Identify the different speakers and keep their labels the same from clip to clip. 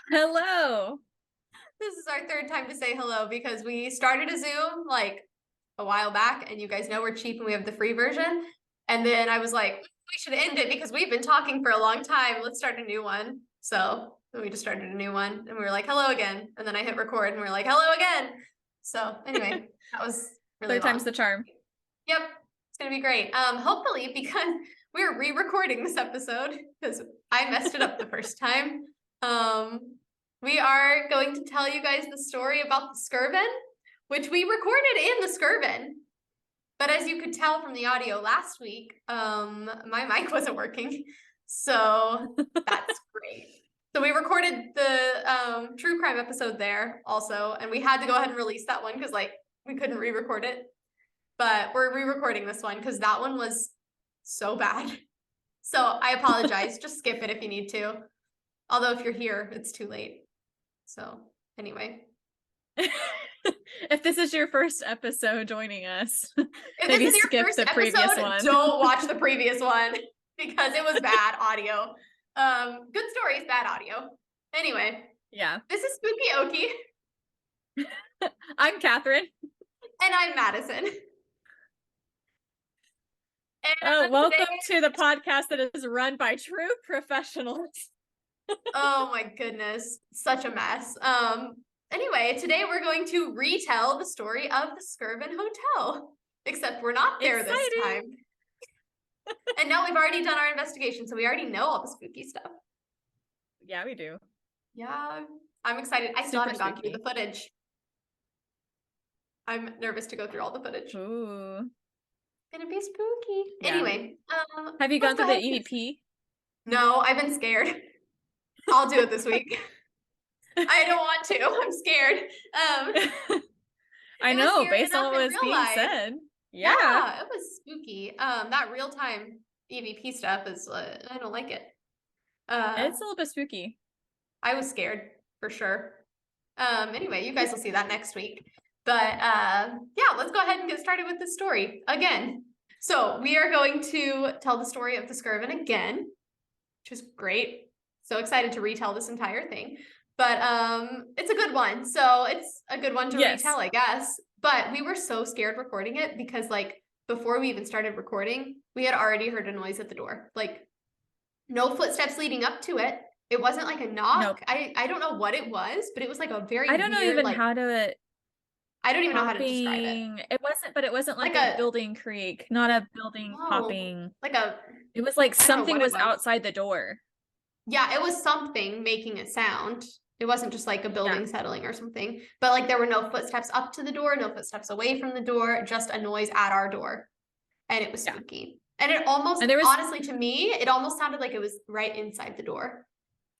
Speaker 1: Hello.
Speaker 2: This is our third time to say hello because we started a Zoom like a while back, and you guys know we're cheap and we have the free version. And then I was like, we should end it because we've been talking for a long time. Let's start a new one. So then we just started a new one and we were like, hello again. And then I hit record and we are like, hello again. So anyway, that was really
Speaker 1: Third time's the charm.
Speaker 2: Yep. It's gonna be great. Hopefully, because we're re-recording this episode because I messed it up the first time. We are going to tell you guys the story about the Skirvin, which we recorded in the Skirvin. But as you could tell from the audio last week, my mic wasn't working. So that's great. So we recorded the true crime episode there also, and we had to go ahead and release that one because we couldn't re-record it. But we're re-recording this one because that one was so bad. So I apologize. Just skip it if you need to. Although if you're here, it's too late. So anyway.
Speaker 1: If this is your first episode joining us,
Speaker 2: if
Speaker 1: maybe
Speaker 2: this is your
Speaker 1: skip
Speaker 2: first
Speaker 1: the previous
Speaker 2: episode,
Speaker 1: one.
Speaker 2: Don't watch the previous one because it was bad audio. Good stories, bad audio. Anyway.
Speaker 1: Yeah.
Speaker 2: This is Spooky Okie.
Speaker 1: I'm Catherine.
Speaker 2: And I'm Madison.
Speaker 1: Welcome to the podcast that is run by true professionals.
Speaker 2: Oh my goodness. Such a mess. Anyway, today we're going to retell the story of the Skirvin Hotel. Except we're not there this time. And no, we've already done our investigation, so we already know all the spooky stuff.
Speaker 1: Yeah, we do.
Speaker 2: Yeah, I'm excited. I still haven't gone through the footage. I'm nervous to go through all the footage.
Speaker 1: Ooh.
Speaker 2: It's gonna be spooky. Yeah. Anyway,
Speaker 1: have you gone through the EVP?
Speaker 2: No, I've been scared. I'll do it this week. I don't want to. I'm scared.
Speaker 1: I know, based on what was being said. Yeah,
Speaker 2: it was spooky. That real-time EVP stuff is, I don't like it.
Speaker 1: It's a little bit spooky.
Speaker 2: I was scared, for sure. Anyway, you guys will see that next week. But, yeah, let's go ahead and get started with the story again. So we are going to tell the story of the Skirvin again, which is great. So excited to retell this entire thing. But it's a good one. So it's a good one to retell, I guess. But we were so scared recording it because, before we even started recording, we had already heard a noise at the door. No footsteps leading up to it. It wasn't like a knock. Nope. I don't know what it was, but it was like a very
Speaker 1: I don't know even how to...
Speaker 2: I don't even know how to describe it.
Speaker 1: It wasn't like a building creak, not a building popping. It was like something was outside the door.
Speaker 2: Yeah, it was something making a sound. It wasn't just like a building settling or something. But there were no footsteps up to the door, no footsteps away from the door, just a noise at our door. And it was spooky. And it almost, honestly, to me, it almost sounded like it was right inside the door.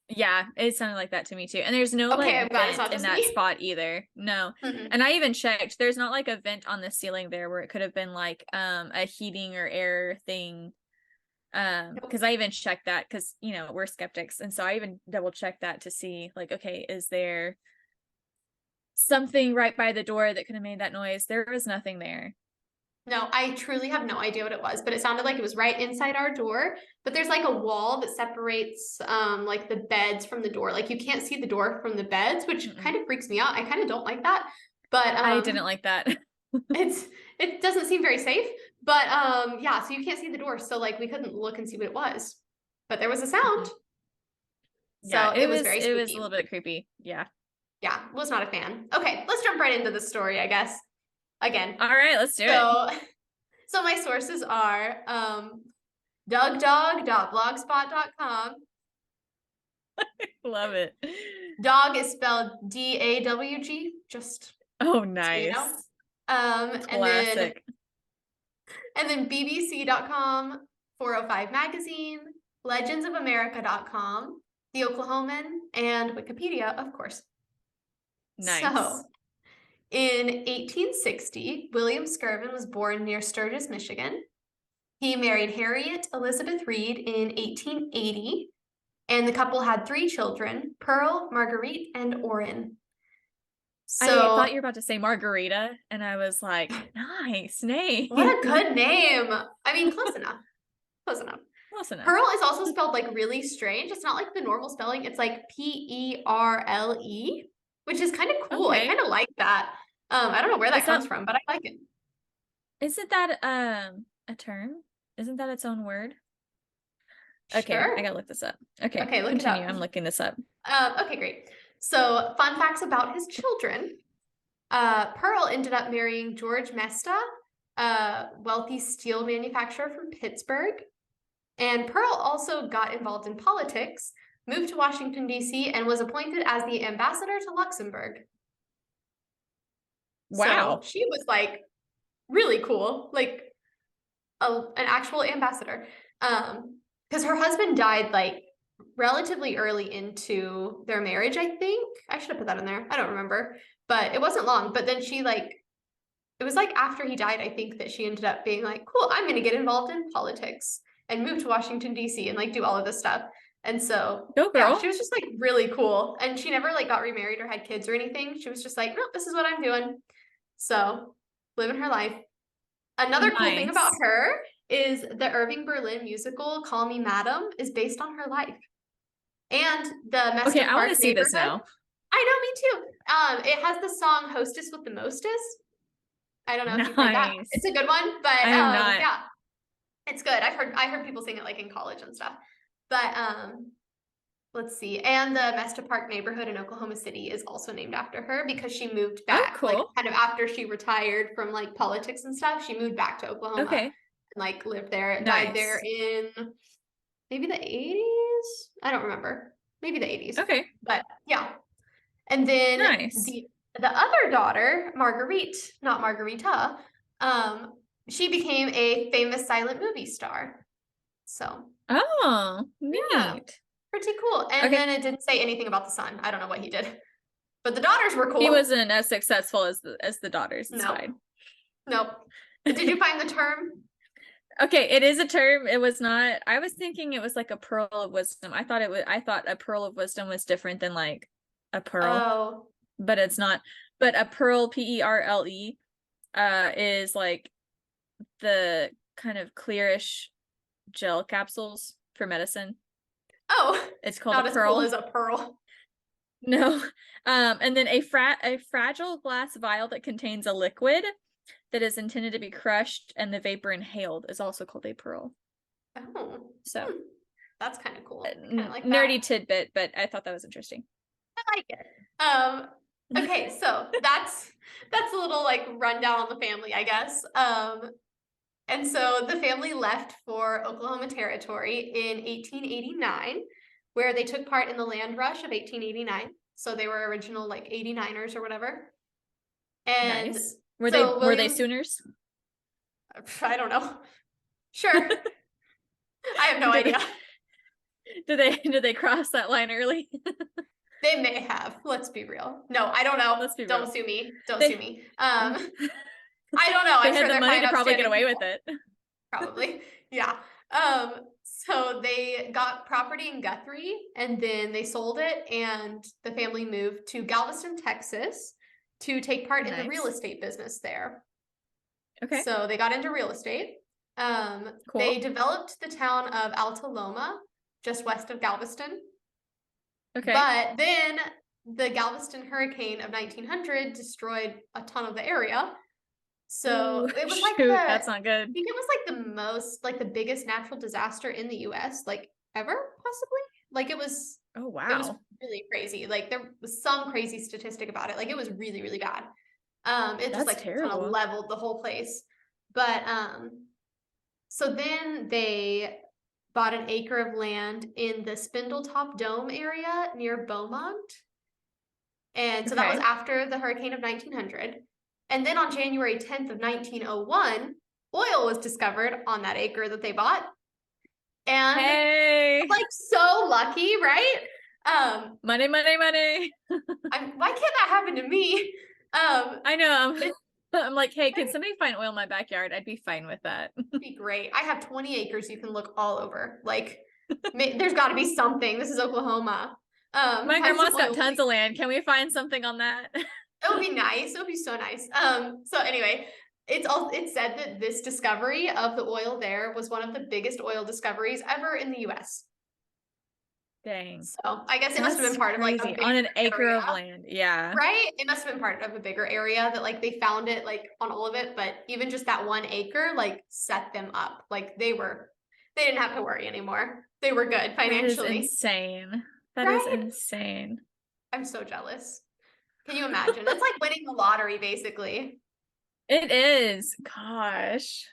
Speaker 1: Yeah, it sounded like that to me too. And there's no vent in that spot either. No. Mm-hmm. And I even checked. There's not a vent on the ceiling there where it could have been a heating or air thing. Because I even checked that because we're skeptics, and so I even double checked that to see okay, is there something right by the door that could have made that noise? There was nothing there.
Speaker 2: No, I truly have no idea what it was, but it sounded like it was right inside our door. But there's a wall that separates the beds from the door. You can't see the door from the beds, which kind of freaks me out. I kind of don't like that. But
Speaker 1: I didn't like that.
Speaker 2: It doesn't seem very safe. But yeah, so you can't see the door, so we couldn't look and see what it was. But there was a sound.
Speaker 1: Yeah, so it was very spooky. It was a little bit creepy. Yeah.
Speaker 2: Yeah, was not a fan. Okay, let's jump right into the story, I guess. Again.
Speaker 1: All right, let's do it.
Speaker 2: So my sources are dugdog.blogspot.com.
Speaker 1: Love it.
Speaker 2: Dog is spelled D-A-W-G. Just
Speaker 1: oh, nice.
Speaker 2: So Classic. And then BBC.com, 405 Magazine, legendsofamerica.com, The Oklahoman, and Wikipedia, of course.
Speaker 1: Nice.
Speaker 2: So, in 1860, William Skirvin was born near Sturgis, Michigan. He married Harriet Elizabeth Reed in 1880, and the couple had 3 children, Pearl, Marguerite, and Orrin.
Speaker 1: So, I thought you were about to say Margarita, and I was like, nice name.
Speaker 2: What a good name. I mean, close enough. Close enough.
Speaker 1: Close enough.
Speaker 2: Pearl is also spelled like really strange. It's not like the normal spelling. It's like Perle, which is kind of cool. I kind of like that. I don't know where that comes from, but I like it.
Speaker 1: Isn't that a term? Isn't that its own word? Okay,
Speaker 2: sure.
Speaker 1: I gotta look this up. Okay,
Speaker 2: look
Speaker 1: continue.
Speaker 2: it up.
Speaker 1: I'm looking this up.
Speaker 2: Okay, great. So, fun facts about his children. Pearl ended up marrying George Mesta, a wealthy steel manufacturer from Pittsburgh. And Pearl also got involved in politics, moved to Washington, D.C., and was appointed as the ambassador to Luxembourg.
Speaker 1: Wow.
Speaker 2: So she was like really cool, like an actual ambassador. Because her husband died like relatively early into their marriage, I think. I should have put that in there. I don't remember. But it wasn't long. But then she it was like after he died, I think, that she ended up being like, cool, I'm going to get involved in politics and move to Washington, D.C. and like do all of this stuff. And so yeah, she was just like really cool. And she never like got remarried or had kids or anything. She was just like, no, this is what I'm doing. So living her life. Another cool thing about her is the Irving Berlin musical Call Me Madam is based on her life. And the Mesta
Speaker 1: Okay, I want to see this now.
Speaker 2: I know, me too. It has the song Hostess with the Mostess. I don't know if you've heard that. It's a good one, but yeah. It's good. I heard people sing it like in college and stuff. But let's see. And the Mesta Park neighborhood in Oklahoma City is also named after her because she moved back. Like kind of after she retired from like politics and stuff, she moved back to Oklahoma and like lived there. Died there in maybe the 80s. I don't remember. Maybe the 80s.
Speaker 1: Okay.
Speaker 2: But yeah. And then the other daughter, Marguerite, not Margarita, she became a famous silent movie star. So.
Speaker 1: Oh, neat. Yeah,
Speaker 2: pretty cool. And then it didn't say anything about the son. I don't know what he did. But the daughters were cool.
Speaker 1: He wasn't as successful as the daughters. It's fine.
Speaker 2: Nope. Did you find the term?
Speaker 1: Okay, it is a term. It was not. I was thinking it was like a pearl of wisdom. I thought a pearl of wisdom was different than like a pearl.
Speaker 2: Oh.
Speaker 1: But it's not. But a pearl, Perle, is like the kind of clearish gel capsules for medicine.
Speaker 2: Oh,
Speaker 1: it's called
Speaker 2: not
Speaker 1: a pearl.
Speaker 2: As cool as a pearl.
Speaker 1: No. And then a fragile glass vial that contains a liquid that is intended to be crushed and the vapor inhaled is also called a pearl.
Speaker 2: Oh.
Speaker 1: So
Speaker 2: that's kind of cool. Like
Speaker 1: nerdy tidbit, but I thought that was interesting.
Speaker 2: I like it. Okay, so that's a little like rundown on the family, I guess. And so the family left for Oklahoma Territory in 1889, where they took part in the land rush of 1889. So they were original like 89ers or whatever. And
Speaker 1: were they Sooners?
Speaker 2: I don't know. Sure. I have no idea.
Speaker 1: Did they cross that line early?
Speaker 2: They may have. Let's be real. No, I don't know. Don't sue me. Don't sue me. I don't know.
Speaker 1: They had the money to probably get away with it.
Speaker 2: Probably. Yeah. So they got property in Guthrie and then they sold it and the family moved to Galveston, Texas to take part in the real estate business there. Okay. So they got into real estate. Cool. They developed the town of Alta Loma, just west of Galveston. Okay. But then the Galveston hurricane of 1900 destroyed a ton of the area. So it was like
Speaker 1: that's not good.
Speaker 2: I think it was like the biggest natural disaster in the US, like ever, possibly. Like it was it was really crazy. Like there was some crazy statistic about it. Like it was really, really bad. It just like kind of leveled the whole place. But so then they bought an acre of land in the Spindletop Dome area near Beaumont. And so that was after the hurricane of 1900. And then on January 10th of 1901, oil was discovered on that acre that they bought. And like so lucky, right?
Speaker 1: Money.
Speaker 2: Why can't that happen to me?
Speaker 1: I know. I'm like, hey, can somebody find oil in my backyard? I'd be fine with that.
Speaker 2: It'd be great. I have 20 acres you can look all over. Like, there's got to be something. This is Oklahoma.
Speaker 1: My grandma's got tons of land. Can we find something on that?
Speaker 2: It would be nice. It would be so nice. So anyway, It said that this discovery of the oil there was one of the biggest oil discoveries ever in the US.
Speaker 1: Dang.
Speaker 2: So I guess it must have been part of like a
Speaker 1: on an acre
Speaker 2: area,
Speaker 1: of land. Yeah.
Speaker 2: right? It must have been part of a bigger area that like they found it like on all of it, but even just that 1 acre like set them up. Like they didn't have to worry anymore. They were good financially.
Speaker 1: That is insane. That is insane.
Speaker 2: I'm so jealous. Can you imagine? It's like winning the lottery, basically.
Speaker 1: It is. Gosh.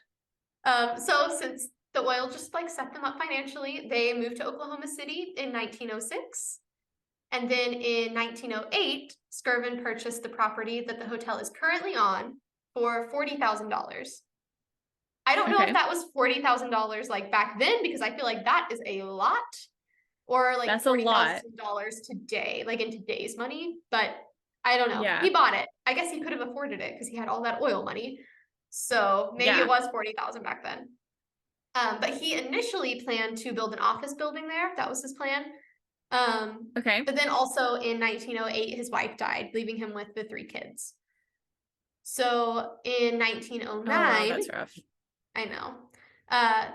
Speaker 2: So since the oil just like set them up financially, they moved to Oklahoma City in 1906. And then in 1908, Skirvin purchased the property that the hotel is currently on for $40,000. I don't know if that was $40,000 like back then, because I feel like that is a lot, or like $40,000 today, like in today's money. But I don't know. Yeah. He bought it. I guess he could have afforded it because he had all that oil money. So maybe it was $40,000 back then. But he initially planned to build an office building there. That was his plan. But then also in 1908, his wife died, leaving him with the 3 kids. So in 1909,
Speaker 1: wow, that's rough.
Speaker 2: I know.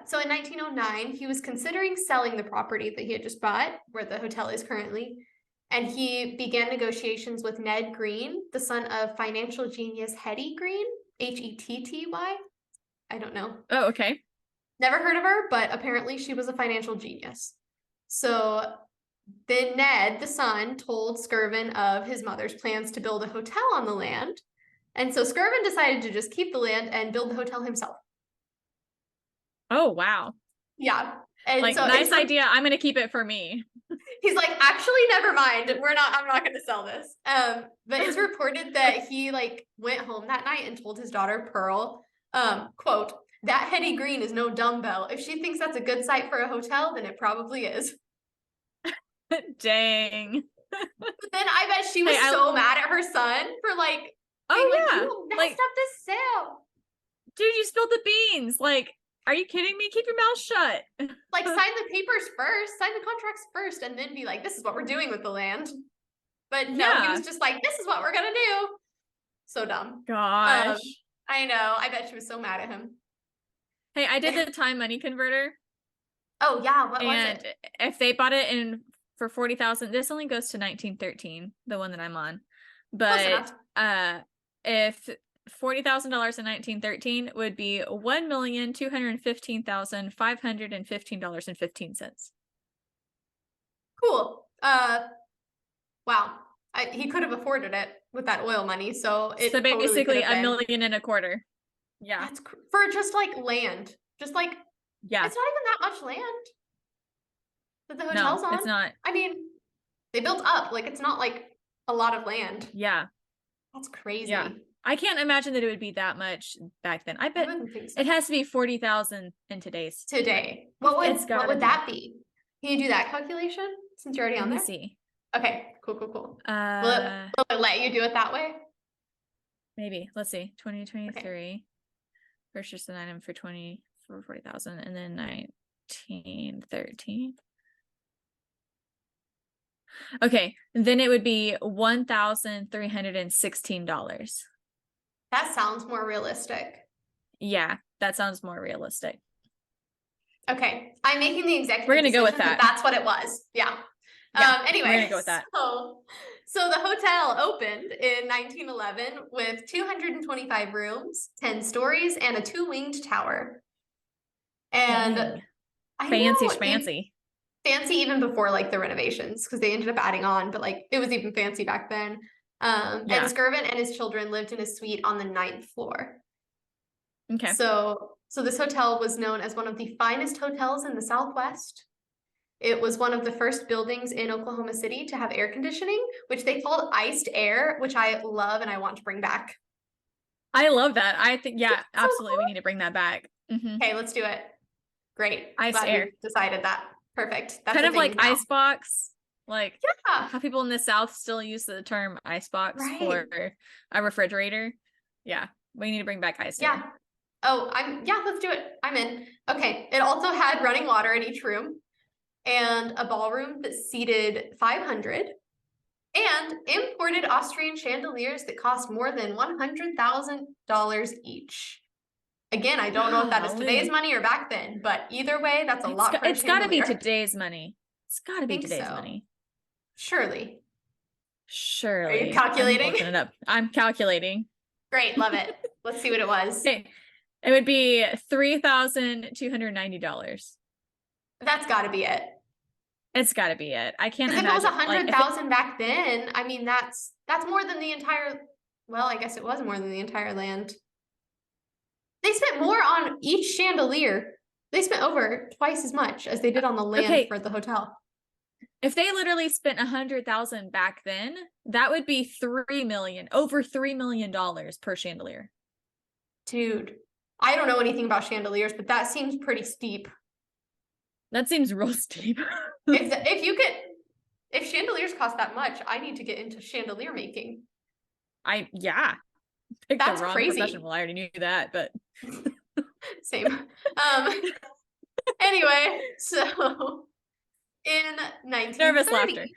Speaker 2: So in 1909, he was considering selling the property that he had just bought, where the hotel is currently. And he began negotiations with Ned Green, the son of financial genius Hetty Green, Hetty. I don't know.
Speaker 1: Oh, okay.
Speaker 2: Never heard of her, but apparently she was a financial genius. So then Ned, the son, told Skirvin of his mother's plans to build a hotel on the land. And so Skirvin decided to just keep the land and build the hotel himself.
Speaker 1: Oh, wow.
Speaker 2: Yeah. And
Speaker 1: like, so nice idea. I'm going to keep it for me.
Speaker 2: He's like, actually, never mind. I'm not going to sell this. But it's reported that he like went home that night and told his daughter Pearl, quote, "That Hetty Green is no dumbbell. If she thinks that's a good site for a hotel, then it probably is."
Speaker 1: Dang.
Speaker 2: But then I bet she was so mad at her son for like, you messed up this sale.
Speaker 1: Dude, you spilled the beans. Like, are you kidding me? Keep your mouth shut.
Speaker 2: Like, sign the papers first, sign the contracts first, and then be like, this is what we're doing with the land. But no, he was just like, this is what we're gonna do. So dumb.
Speaker 1: Gosh.
Speaker 2: I know. I bet she was so mad at him.
Speaker 1: Hey, I did the time money converter.
Speaker 2: Oh yeah, what was it?
Speaker 1: If they bought it in for 40,000, this only goes to 1913, the one that I'm on. But if $40,000 in 1913 would be $1,215,515.15.
Speaker 2: Cool. Wow. He could have afforded it with that oil money, so
Speaker 1: basically $1.25 million. Yeah,
Speaker 2: that's for just like land. Just like it's not even that much land that the hotel's on.
Speaker 1: It's not.
Speaker 2: I mean, they built up. Like, it's not like a lot of land.
Speaker 1: Yeah,
Speaker 2: that's crazy.
Speaker 1: Yeah. I can't imagine that it would be that much back then. I bet it has to be 40,000 in today's.
Speaker 2: Today. What would that be? Can you do that calculation since you're already on there?
Speaker 1: Let me see.
Speaker 2: Okay, cool. Will it let you do it that way?
Speaker 1: Maybe. Let's see. 2023. Purchased an item for 40,000, and then 1913. Okay, then it would be $1,316.
Speaker 2: That sounds more realistic.
Speaker 1: Yeah, that sounds more realistic.
Speaker 2: Okay, I'm making the executive
Speaker 1: We're gonna go with that.
Speaker 2: That's what it was. Yeah. Anyway,
Speaker 1: we're gonna go with that.
Speaker 2: So the hotel opened in 1911 with 225 rooms, 10 stories, and a 2-winged tower. And fancy. Fancy even before like the renovations, because they ended up adding on, but like it was even fancy back then. And Skirvin and his children lived in a suite on the 9th floor. Okay. So this hotel was known as one of the finest hotels in the Southwest. It was one of the first buildings in Oklahoma City to have air conditioning, which they called iced air, which I love and I want to bring back.
Speaker 1: I love that. I think, absolutely. We need to bring that back. Mm-hmm.
Speaker 2: Okay, let's do it. Great.
Speaker 1: Iced air.
Speaker 2: Decided that. Perfect.
Speaker 1: That's kind of like now. Icebox. Like how people in the South still use the term icebox for a refrigerator. Yeah, we need to bring back iced air.
Speaker 2: Oh, let's do it. I'm in. Okay. It also had running water in each room and a ballroom that seated 500. and imported Austrian chandeliers that cost more than $100,000 each. Again, I don't know if that is today's money or back then, but either way, that's a lot for a chandelier.
Speaker 1: It's got to be today's money. It's got to be today's money.
Speaker 2: Surely.
Speaker 1: Surely.
Speaker 2: Are you calculating?
Speaker 1: I'm looking it up. I'm calculating.
Speaker 2: Great, love it. Let's see what it was.
Speaker 1: Okay. It would be $3,290.
Speaker 2: That's got to be it.
Speaker 1: It's got to be it. I can't imagine.
Speaker 2: Because if it was 100,000 back then, I mean, that's more than the entire. Well, I guess it was more than the entire land. They spent more on each chandelier. They spent over twice as much as they did on the land for the hotel.
Speaker 1: If they literally spent 100,000 back then, that would be over $3 million per chandelier.
Speaker 2: Dude, I don't know anything about chandeliers, but that seems pretty steep.
Speaker 1: That seems real steep.
Speaker 2: If chandeliers cost that much, I need to get into chandelier making.
Speaker 1: Picked
Speaker 2: That's
Speaker 1: the wrong
Speaker 2: crazy.
Speaker 1: profession. Well, I already knew that, but
Speaker 2: same. Anyway, so in 1930,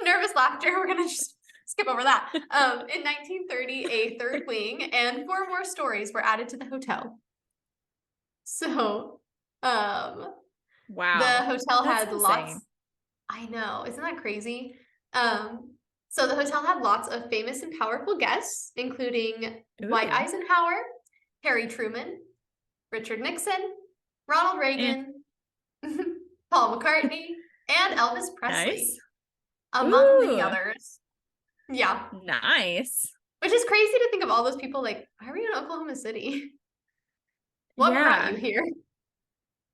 Speaker 2: nervous laughter. We're gonna just skip over that. In 1930, a third wing and 4 more stories were added to the hotel. So, wow, the hotel had lots. I know, isn't that crazy? So the hotel had lots of famous and powerful guests, including Dwight Eisenhower, Harry Truman, Richard Nixon, Ronald Reagan, Paul McCartney, and Elvis Presley, among many others. Yeah.
Speaker 1: Nice.
Speaker 2: Which is crazy to think of all those people like, why were you in Oklahoma City? What brought you here?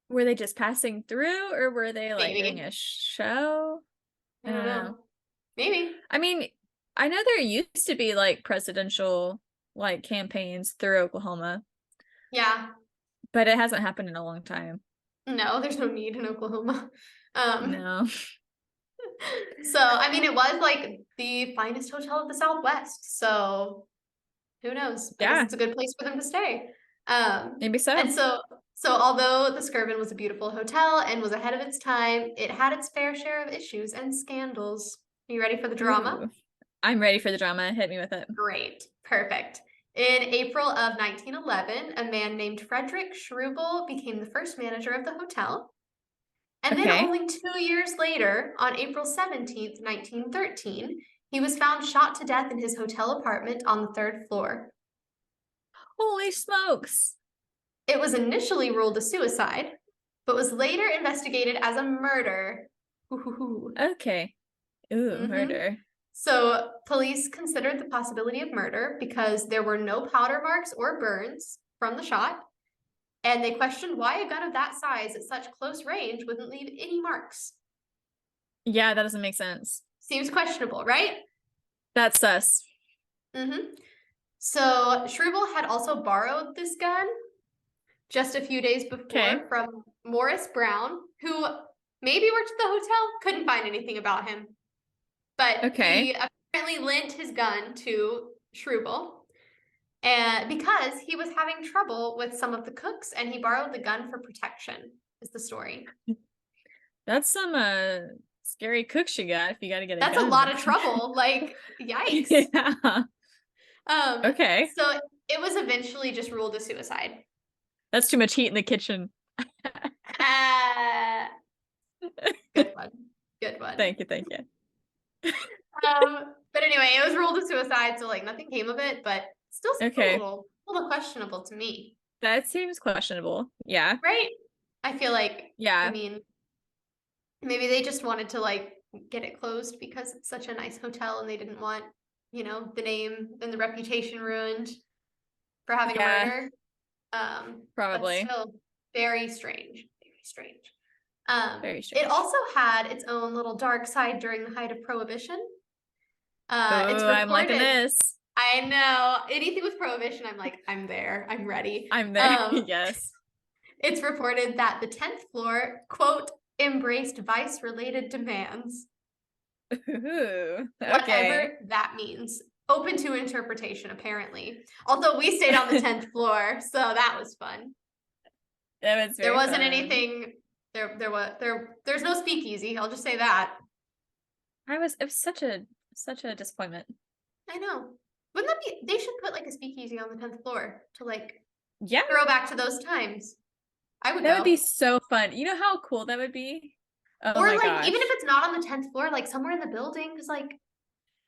Speaker 1: Were they just passing through, or were they like doing a show?
Speaker 2: I don't know. Maybe.
Speaker 1: I mean, I know there used to be like presidential like campaigns through Oklahoma.
Speaker 2: Yeah.
Speaker 1: But it hasn't happened in a long time.
Speaker 2: No, there's no need in Oklahoma.
Speaker 1: No.
Speaker 2: So, I mean, it was like the finest hotel of the Southwest. So, who knows? I guess it's a good place for them to stay.
Speaker 1: Maybe so.
Speaker 2: And so although the Skirvin was a beautiful hotel and was ahead of its time, it had its fair share of issues and scandals. Are you ready for the drama?
Speaker 1: Ooh. I'm ready for the drama. Hit me with it.
Speaker 2: Great. Perfect. In April of 1911, a man named Frederick Schrubel became the first manager of the hotel. And then only 2 years later, on April 17th, 1913, he was found shot to death in his hotel apartment on the 3rd floor.
Speaker 1: Holy smokes.
Speaker 2: It was initially ruled a suicide, but was later investigated as a murder.
Speaker 1: Okay. Ooh, murder.
Speaker 2: So police considered the possibility of murder because there were no powder marks or burns from the shot. And they questioned why a gun of that size at such close range wouldn't leave any marks.
Speaker 1: Yeah, that doesn't make sense.
Speaker 2: Seems questionable, right?
Speaker 1: That's sus.
Speaker 2: So Schrubel had also borrowed this gun just a few days before from Morris Brown, who maybe worked at the hotel, couldn't find anything about him. But he apparently lent his gun to Schrubel. And because he was having trouble with some of the cooks, and he borrowed the gun for protection, is the story.
Speaker 1: That's some scary cooks you got if you got to get a gun.
Speaker 2: That's a lot of trouble. Like, yikes.
Speaker 1: Yeah.
Speaker 2: So it was eventually just ruled a suicide.
Speaker 1: That's too much heat in the kitchen.
Speaker 2: Good one.
Speaker 1: Thank you.
Speaker 2: But anyway, it was ruled a suicide, so like nothing came of it, but still seems a little questionable to me.
Speaker 1: That seems questionable. Yeah.
Speaker 2: Right? I feel like,
Speaker 1: I
Speaker 2: mean, maybe they just wanted to like get it closed because it's such a nice hotel and they didn't want, the name and the reputation ruined for having a murder.
Speaker 1: Probably.
Speaker 2: But still very strange.
Speaker 1: Very strange.
Speaker 2: It also had its own little dark side during the height of Prohibition. It's reported,
Speaker 1: I'm liking this.
Speaker 2: I know. Anything with Prohibition, I'm like, I'm there. I'm ready.
Speaker 1: I'm there. Yes.
Speaker 2: It's reported that the 10th floor, quote, embraced vice-related demands.
Speaker 1: Ooh,
Speaker 2: whatever that means. Open to interpretation, apparently. Although we stayed on the 10th floor, so that was fun.
Speaker 1: That was
Speaker 2: there wasn't anything. There's no speakeasy. I'll just say that.
Speaker 1: It was such a such a disappointment.
Speaker 2: I know. Wouldn't that be, they should put like a speakeasy on the 10th floor to like
Speaker 1: yeah,
Speaker 2: throw back to those times. I would
Speaker 1: that
Speaker 2: go.
Speaker 1: would be so fun. You know how cool that would be? Oh
Speaker 2: or
Speaker 1: my
Speaker 2: like
Speaker 1: gosh.
Speaker 2: even if it's not on the 10th floor, like somewhere in the building, because like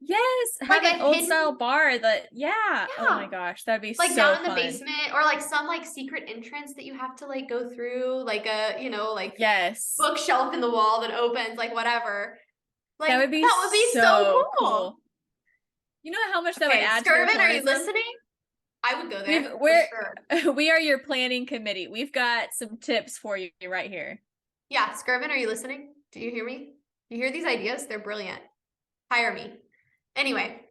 Speaker 1: yes,
Speaker 2: like
Speaker 1: have an old
Speaker 2: hidden
Speaker 1: style bar that oh my gosh, that'd be
Speaker 2: like
Speaker 1: so
Speaker 2: down in the
Speaker 1: fun.
Speaker 2: basement, or like some like secret entrance that you have to like go through, like a, you know, like
Speaker 1: yes,
Speaker 2: bookshelf in the wall that opens, like whatever. Like
Speaker 1: that would be
Speaker 2: so cool.
Speaker 1: You know how much that would add to their
Speaker 2: Skirvin,
Speaker 1: tourism?
Speaker 2: are you listening? I would go there for
Speaker 1: sure. We are your planning committee. We've got some tips for you right here.
Speaker 2: Yeah, Skirvin, are you listening? Do you hear me? You hear these ideas? They're brilliant. Hire me. Anyway,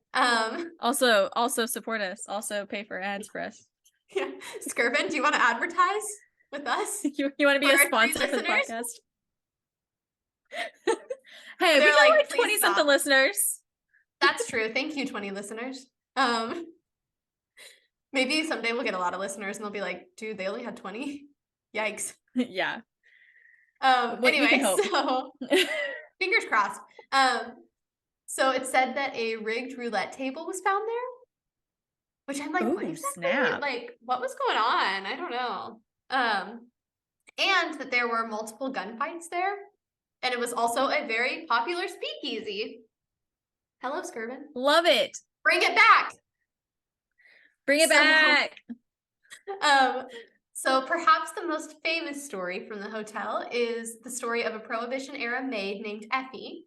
Speaker 1: also support us. Also pay for ads for us.
Speaker 2: Yeah, Skirvin, do you want to advertise with us?
Speaker 1: you want to be a sponsor for the podcast? Hey, we got like 20-something listeners.
Speaker 2: That's true. Thank you, 20 listeners. Maybe someday we'll get a lot of listeners and they'll be like, dude, they only had 20. Yikes.
Speaker 1: Yeah.
Speaker 2: Anyway, so fingers crossed. So it said that a rigged roulette table was found there, which I'm like,
Speaker 1: ooh,
Speaker 2: what exactly?
Speaker 1: Snap.
Speaker 2: Like, what was going on? I don't know. And that there were multiple gunfights there, and it was also a very popular speakeasy. Hello, Skirvin.
Speaker 1: Love it.
Speaker 2: Bring it back.
Speaker 1: Bring it back.
Speaker 2: So perhaps the most famous story from the hotel is the story of a Prohibition-era maid named Effie.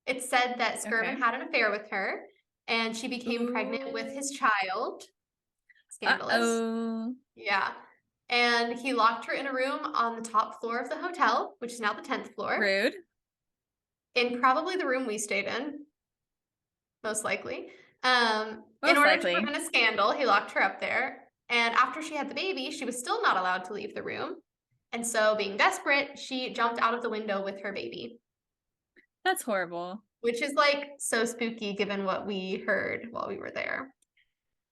Speaker 2: It said that Skirvin had an affair with her, and she became pregnant with his child. Scandalous. Yeah. And he locked her in a room on the top floor of the hotel, which is now the 10th floor.
Speaker 1: Rude.
Speaker 2: In probably the room we stayed in. Most likely. In order to prevent a scandal, he locked her up there. And after she had the baby, she was still not allowed to leave the room. And so, being desperate, she jumped out of the window with her baby.
Speaker 1: That's horrible.
Speaker 2: Which is like so spooky given what we heard while we were there.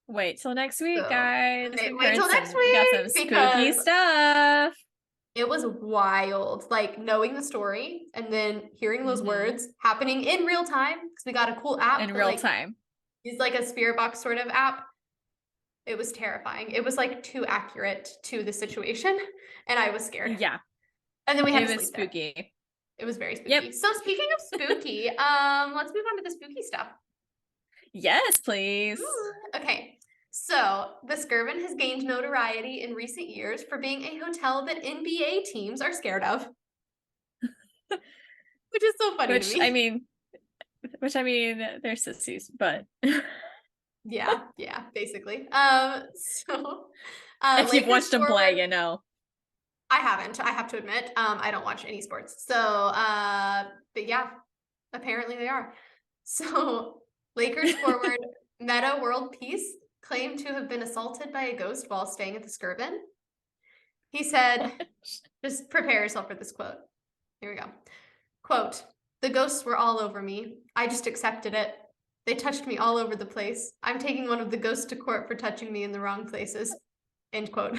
Speaker 1: Wait till next week, guys.
Speaker 2: Wait till next week.
Speaker 1: We got some spooky stuff.
Speaker 2: It was wild, like knowing the story and then hearing those words happening in real time, because we got a cool app
Speaker 1: in real time.
Speaker 2: It's like a spirit box sort of app. It was terrifying. It was like too accurate to the situation, and I was scared.
Speaker 1: Yeah.
Speaker 2: And then we had to sleep
Speaker 1: spooky.
Speaker 2: There. It was very spooky.
Speaker 1: Yep.
Speaker 2: So speaking of spooky, let's move on to the spooky stuff.
Speaker 1: Yes, please.
Speaker 2: Ooh, okay. So, the Skirvin has gained notoriety in recent years for being a hotel that NBA teams are scared of. Which is so funny to me.
Speaker 1: Which I mean, they're sissies, but
Speaker 2: yeah, basically.
Speaker 1: If you've watched them play, you know.
Speaker 2: I haven't. I have to admit, I don't watch any sports. So, but yeah, apparently they are. So, Lakers forward Meta World Peace claimed to have been assaulted by a ghost while staying at the Skirvin. He said, just prepare yourself for this quote. Here we go. Quote, "The ghosts were all over me. I just accepted it. They touched me all over the place. I'm taking one of the ghosts to court for touching me in the wrong places." End quote.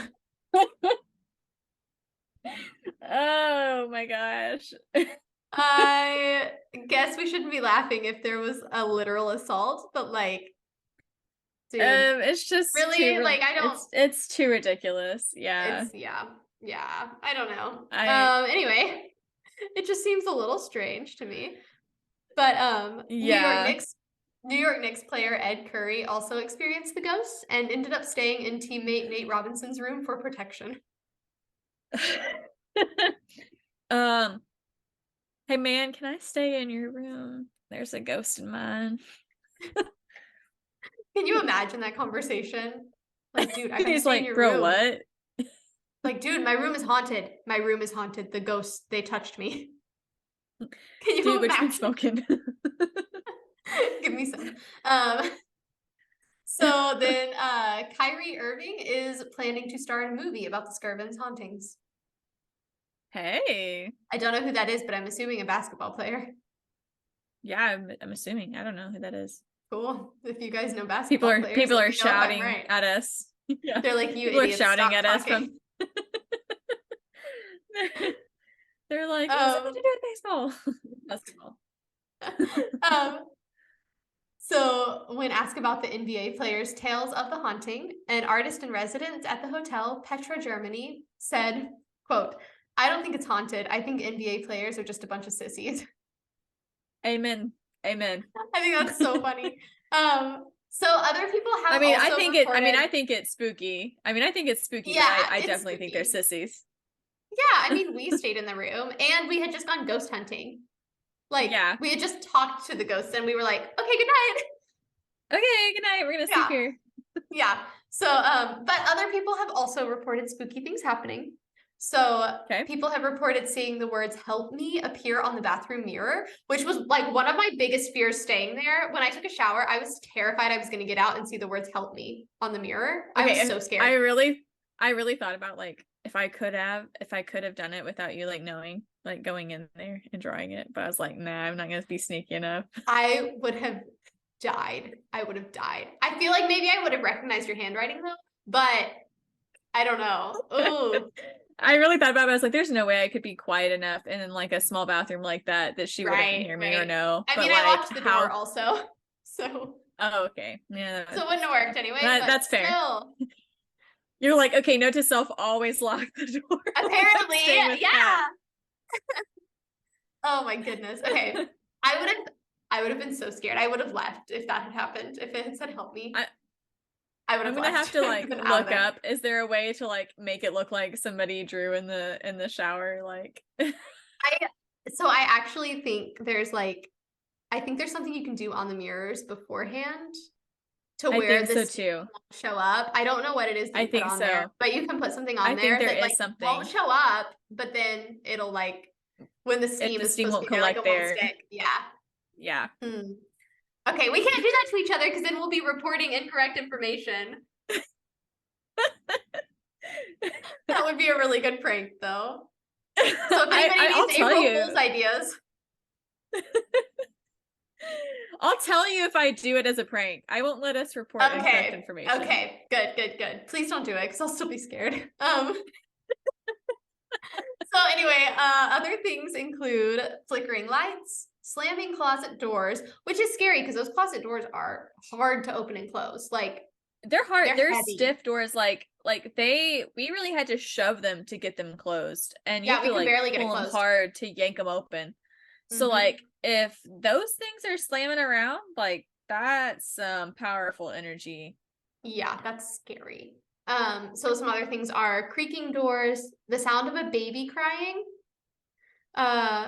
Speaker 1: Oh my gosh.
Speaker 2: I guess we shouldn't be laughing if there was a literal assault, but like, dude,
Speaker 1: it's just
Speaker 2: really like I don't.
Speaker 1: It's too ridiculous. Yeah.
Speaker 2: Yeah. I don't know. Anyway, it just seems a little strange to me. But
Speaker 1: yeah.
Speaker 2: New York Knicks player Ed Curry also experienced the ghosts and ended up staying in teammate Nate Robinson's room for protection.
Speaker 1: Hey man, can I stay in your room? There's a ghost in mine.
Speaker 2: Can you imagine that conversation? Like, dude, I
Speaker 1: he's like, bro, what?
Speaker 2: Like, dude, my room is haunted. My room is haunted. The ghosts, they touched me. Can you
Speaker 1: dude,
Speaker 2: imagine?
Speaker 1: What you been smoking?
Speaker 2: Give me some. So then Kyrie Irving is planning to star in a movie about the Skirvin's hauntings.
Speaker 1: Hey.
Speaker 2: I don't know who that is, but I'm assuming a basketball player.
Speaker 1: Yeah, I'm assuming. I don't know who that is.
Speaker 2: Cool. If you guys know basketball players,
Speaker 1: people are shouting at us.
Speaker 2: Yeah. They're like, you
Speaker 1: people
Speaker 2: idiots,
Speaker 1: are shouting
Speaker 2: stop
Speaker 1: at
Speaker 2: talking.
Speaker 1: us from they're like, what's it to do with baseball? Basketball.
Speaker 2: So when asked about the NBA players' tales of the haunting, an artist in residence at the hotel, Petra, Germany, said, quote, "I don't think it's haunted. I think NBA players are just a bunch of sissies."
Speaker 1: Amen. Amen.
Speaker 2: I think that's so funny. So other people have
Speaker 1: I mean,
Speaker 2: also
Speaker 1: I think it's spooky.
Speaker 2: Yeah,
Speaker 1: but I definitely think they're sissies.
Speaker 2: Yeah, I mean, we stayed in the room and we had just gone ghost hunting. Like,
Speaker 1: yeah,
Speaker 2: we had just talked to the ghosts and we were like, okay, good night.
Speaker 1: Okay, good night. We're gonna sleep here.
Speaker 2: Yeah. So, but other people have also reported spooky things happening. So people have reported seeing the words "help me" appear on the bathroom mirror, which was like one of my biggest fears staying there. When I took a shower, I was terrified I was going to get out and see the words "help me" on the mirror. Okay, I was so scared.
Speaker 1: I really thought about like if I could have done it without you like knowing, like going in there and drawing it, but I was like, nah, I'm not going to be sneaky enough.
Speaker 2: I would have died. I would have died. I feel like maybe I would have recognized your handwriting though, but I don't know. Ooh.
Speaker 1: I really thought about it. I was like, there's no way I could be quiet enough in like a small bathroom like that she wouldn't hear me or know.
Speaker 2: I mean, I locked the door also. So.
Speaker 1: Oh, okay. Yeah.
Speaker 2: So it wouldn't have worked anyway.
Speaker 1: That's fair.
Speaker 2: Still.
Speaker 1: You're like, okay, note to self, always lock the door.
Speaker 2: Apparently, yeah. Oh my goodness. Okay. I would have been so scared. I would have left if that had happened. If it had said help me. I'm gonna
Speaker 1: have to like look up. Is there a way to like make it look like somebody drew in the shower? Like
Speaker 2: I actually think there's something you can do on the mirrors beforehand to where this
Speaker 1: too.
Speaker 2: Won't show up. I don't know what it is.
Speaker 1: I think so,
Speaker 2: there, but you can put something on there that like something won't show up, but then it'll like when the steam
Speaker 1: won't collect there.
Speaker 2: Yeah.
Speaker 1: Yeah.
Speaker 2: Okay, we can't do that to each other because then we'll be reporting incorrect information. That would be a really good prank, though. So if anybody needs April Fool's ideas.
Speaker 1: I'll tell you if I do it as a prank. I won't let us report incorrect information.
Speaker 2: Okay, good. Please don't do it because I'll still be scared. So anyway, other things include flickering lights, slamming closet doors, which is scary because those closet doors are hard to open and close. Like
Speaker 1: they're hard. They're stiff doors. Like we really had to shove them to get them closed, and you have to like barely pull them hard to yank them open. So like if those things are slamming around, like that's some powerful energy.
Speaker 2: Yeah, that's scary. So some other things are creaking doors, the sound of a baby crying.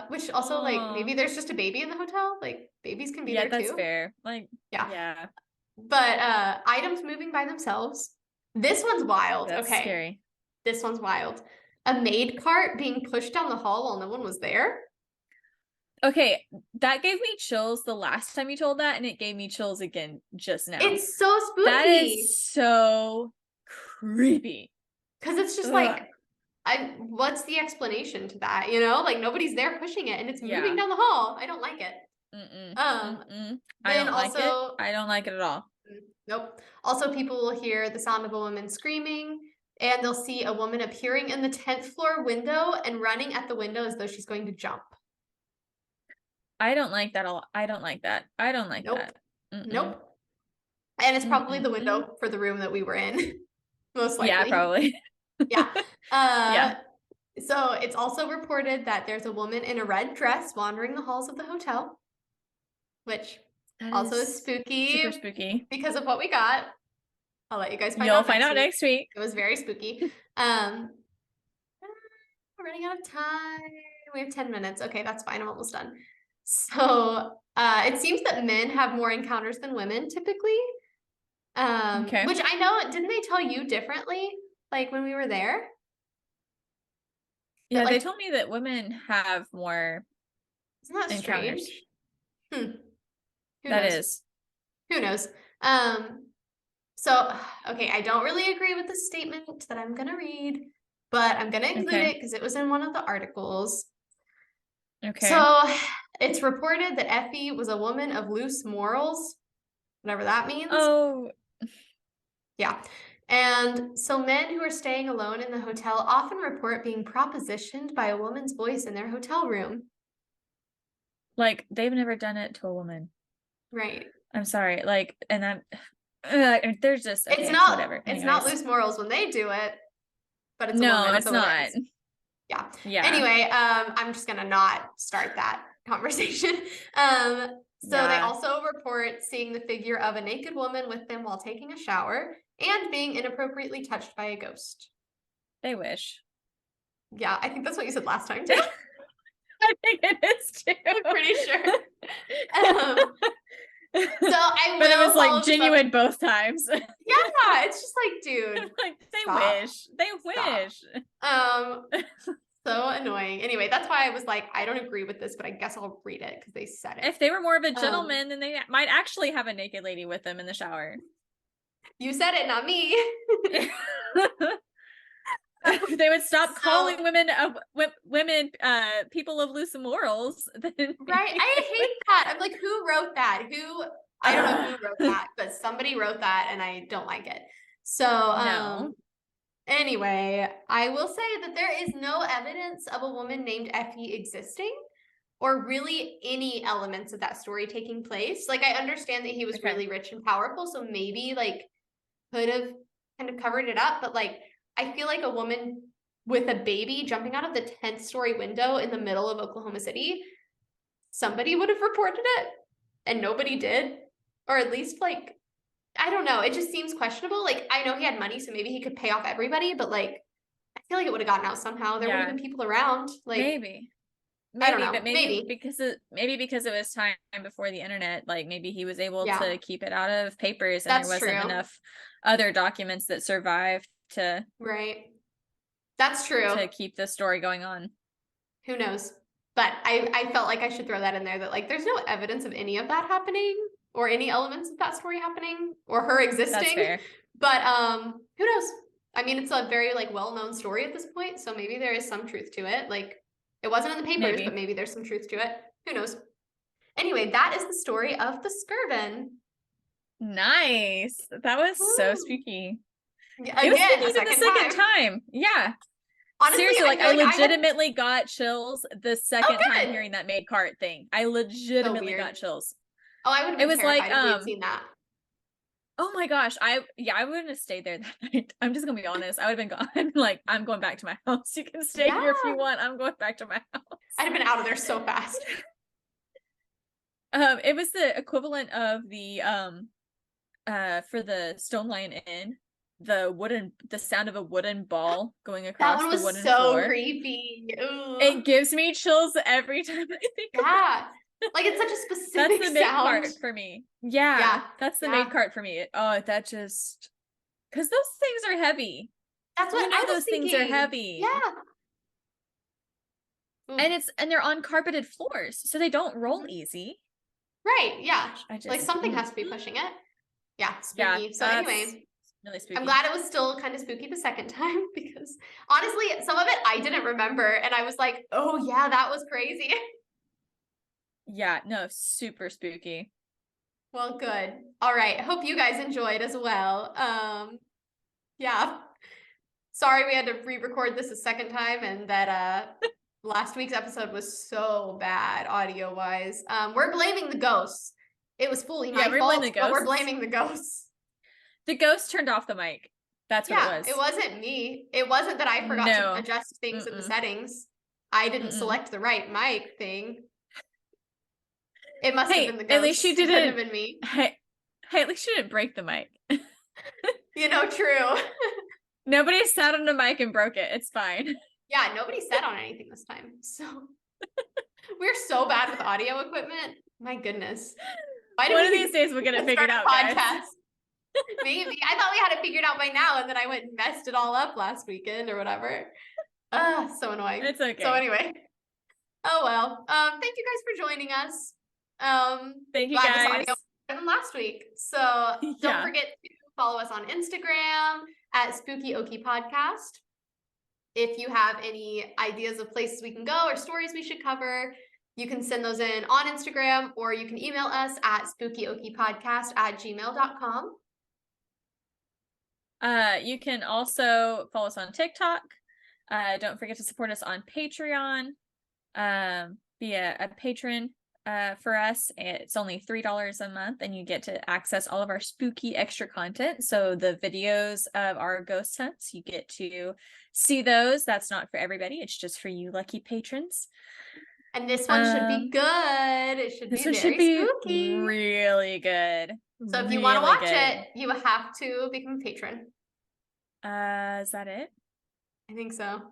Speaker 2: Which also like maybe there's just a baby in the hotel. Like babies can be there too.
Speaker 1: Yeah, that's fair. Like yeah.
Speaker 2: But items moving by themselves. This one's wild.
Speaker 1: That's scary.
Speaker 2: This one's wild. A maid cart being pushed down the hall while no one was there.
Speaker 1: Okay, that gave me chills the last time you told that, and it gave me chills again just now.
Speaker 2: It's so spooky.
Speaker 1: That is so creepy.
Speaker 2: Because it's just like, what's the explanation to that? You know, like nobody's there pushing it, and it's moving down the hall. I don't like it.
Speaker 1: I don't like it. I don't like it at all.
Speaker 2: Nope. Also, people will hear the sound of a woman screaming, and they'll see a woman appearing in the 10th floor window and running at the window as though she's going to jump.
Speaker 1: I don't like that. I don't like that. I don't like that.
Speaker 2: Nope. And it's probably the window for the room that we were in. Most likely.
Speaker 1: Yeah, probably.
Speaker 2: Yeah. So it's also reported that there's a woman in a red dress wandering the halls of the hotel, which also is spooky.
Speaker 1: Super spooky.
Speaker 2: Because of what we got. I'll let you guys find out.
Speaker 1: You'll find out next week.
Speaker 2: It was very spooky. We're running out of time. We have 10 minutes. Okay, that's fine. I'm almost done. So it seems that men have more encounters than women typically. Which I know, didn't they tell you differently? Like when we were there?
Speaker 1: Yeah, they told me that women have more.
Speaker 2: Isn't that encounters. Strange? Who knows? So, okay, I don't really agree with the statement that I'm going to read, but I'm going to include it because it was in one of the articles. Okay. So it's reported that Effie was a woman of loose morals, whatever that means.
Speaker 1: Oh.
Speaker 2: Yeah. And so men who are staying alone in the hotel often report being propositioned by a woman's voice in their hotel room.
Speaker 1: Like they've never done it to a woman.
Speaker 2: Right.
Speaker 1: I'm sorry. Like, and I'm there's just okay,
Speaker 2: it's not
Speaker 1: whatever.
Speaker 2: It's not loose morals when they do it, but it's a
Speaker 1: no,
Speaker 2: woman,
Speaker 1: it's
Speaker 2: so
Speaker 1: not.
Speaker 2: it is. Yeah.
Speaker 1: Yeah.
Speaker 2: Anyway, I'm just gonna not start that conversation. So they also report seeing the figure of a naked woman with them while taking a shower and being inappropriately touched by a ghost.
Speaker 1: They wish.
Speaker 2: Yeah, I think that's what you said last time too.
Speaker 1: I think it is too.
Speaker 2: I'm pretty sure. So I will.
Speaker 1: But it was like genuine both times.
Speaker 2: Yeah, it's just like, dude.
Speaker 1: Like they
Speaker 2: stop.
Speaker 1: wish. They wish.
Speaker 2: So annoying. Anyway, that's why I was like, I don't agree with this, but I guess I'll read it because they said it.
Speaker 1: If they were more of a gentleman, then they might actually have a naked lady with them in the shower.
Speaker 2: You said it, not me.
Speaker 1: They would stop calling women people of loose morals.
Speaker 2: Right? I hate that. I'm like, who wrote that? I don't know who wrote that, but somebody wrote that and I don't like it. So
Speaker 1: no.
Speaker 2: Anyway, I will say that there is no evidence of a woman named Effie existing or really any elements of that story taking place. Like, I understand that he was really rich and powerful, so maybe like could have kind of covered it up, but like I feel like a woman with a baby jumping out of the 10th story window in the middle of Oklahoma City, somebody would have reported it and nobody did. Or at least like, I don't know. It just seems questionable. Like, I know he had money, so maybe he could pay off everybody, but like, I feel like it would have gotten out somehow. There would have been people around. Like,
Speaker 1: maybe,
Speaker 2: I don't know.
Speaker 1: But maybe because it was time before the internet. Like maybe he was able to keep it out of papers, and there wasn't enough other documents that survived to.
Speaker 2: Right. That's true.
Speaker 1: To keep the story going on.
Speaker 2: Who knows? But I felt like I should throw that in there, that like there's no evidence of any of that happening or any elements of that story happening or her existing.
Speaker 1: That's fair.
Speaker 2: But who knows? I mean, it's a very like well-known story at this point, so maybe there is some truth to it. Like, it wasn't in the papers, but maybe there's some truth to it. Who knows? Anyway, that is the story of the Skirvin.
Speaker 1: Nice. That was so spooky.
Speaker 2: Again, it was spooky even the second
Speaker 1: time. Yeah. Honestly, seriously, like I legitimately got chills the second time hearing that maid cart thing. I legitimately got chills.
Speaker 2: Oh, I would have been terrified if we'd seen that.
Speaker 1: Oh my gosh, I wouldn't have stayed there that night. I'm just gonna be honest. I would have been gone. Like, I'm going back to my house. You can stay here if you want. I'm going back to my house.
Speaker 2: I'd have been out of there so fast.
Speaker 1: It was the equivalent of the for the Stone Lion Inn, the sound of a wooden ball going across the wooden floor.
Speaker 2: That one was so creepy. Ooh.
Speaker 1: It gives me chills every time I think about it.
Speaker 2: Like, it's such a specific
Speaker 1: That's the maid cart for me. Yeah, that's the maid cart for me. That just, because those things are heavy.
Speaker 2: That's what I was
Speaker 1: those
Speaker 2: thinking.
Speaker 1: Things are heavy.
Speaker 2: Yeah.
Speaker 1: And they're on carpeted floors, so they don't roll easy.
Speaker 2: Right. Yeah. Like something has to be pushing it. Yeah. Spooky. Yeah, so anyway, really spooky. I'm glad it was still kind of spooky the second time, because honestly, some of it I didn't remember, and I was like, oh yeah, that was crazy.
Speaker 1: Yeah, no, super spooky.
Speaker 2: Well, good. All right. Hope you guys enjoyed as well. Yeah. Sorry we had to re-record this a second time, and that last week's episode was so bad audio-wise. We're blaming the ghosts. It was fully my fault, but we're blaming the ghosts.
Speaker 1: The ghost turned off the mic. That's what it was.
Speaker 2: It wasn't me. It wasn't that I forgot to adjust things in the settings. I didn't select the right mic thing. It must have been the ghost.
Speaker 1: At least you didn't.
Speaker 2: It couldn't have been me.
Speaker 1: Hey, at least you didn't break the mic.
Speaker 2: True.
Speaker 1: Nobody sat on the mic and broke it. It's fine.
Speaker 2: Yeah, nobody sat on anything this time. So we're so bad with audio equipment. My goodness.
Speaker 1: One of these days we'll get it figured out, guys.
Speaker 2: Maybe. I thought we had it figured out by now, and then I went and messed it all up last weekend or whatever. So annoying.
Speaker 1: It's okay.
Speaker 2: So anyway. Oh well. Thank you guys for joining us.
Speaker 1: Thank you guys.
Speaker 2: Audio than last week. So don't forget to follow us on Instagram at Spooky Okie Podcast. If you have any ideas of places we can go or stories we should cover, you can send those in on Instagram, or you can email us at spookyokiepodcast@gmail.com.
Speaker 1: You can also follow us on TikTok. Don't forget to support us on Patreon. Be a patron for us, it's only $3 a month, and you get to access all of our spooky extra content. So the videos of our ghost hunts, you get to see those. That's not for everybody. It's just for you lucky patrons.
Speaker 2: And this one should be good. It should be very spooky.
Speaker 1: Really good.
Speaker 2: So if you want to watch it, you have to become a patron.
Speaker 1: Is that it?
Speaker 2: I think so.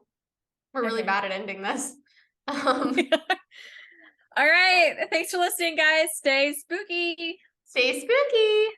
Speaker 2: We're really bad at ending this.
Speaker 1: All right. Thanks for listening, guys. Stay spooky.
Speaker 2: Stay spooky.